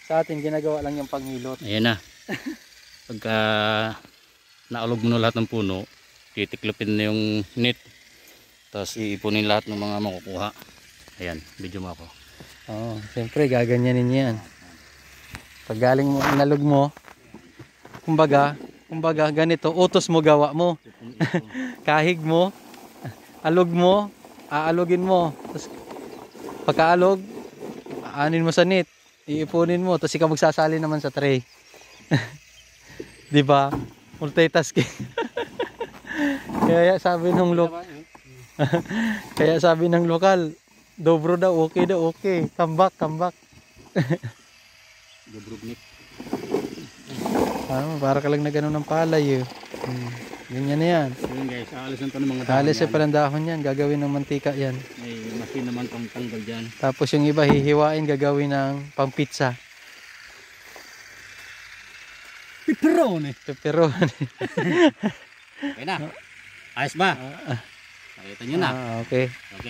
Sa atin, ginagawa lang yung panghilot. Ayan na. Pagka naulog mo na lahat ng puno, titiklopin na yung net. Tapos iipunin lahat ng mga makukuha. Ayan, video mo ako. Oo, siyempre gaganyanin yan. Pag galing mo, inalog mo, kumbaga ganito, utos mo gawa mo. Kahig mo, alog mo, aalogin mo. Tapos pagkaalog, aanin mo sa net, iipunin mo, tapos ikaw magsasali naman sa tray. 'Di ba? Multitasking. Kaya sabi ng lokal, dobro daw, okay daw, okay. Come back. Dobrugnik. Para ka lang na gano'n ng palay eh. Ganyan na yan. Ayun guys, aalisan pa ng mga dahon. Alis pa ng dahon yan, gagawin ng mantika yan. May machine naman pang tanggal dyan. Tapos yung iba hihiwain, gagawin ng pang pizza. Pepperoni. Okay na. Ayos ba? Nakita nyo na. Okay. Okay.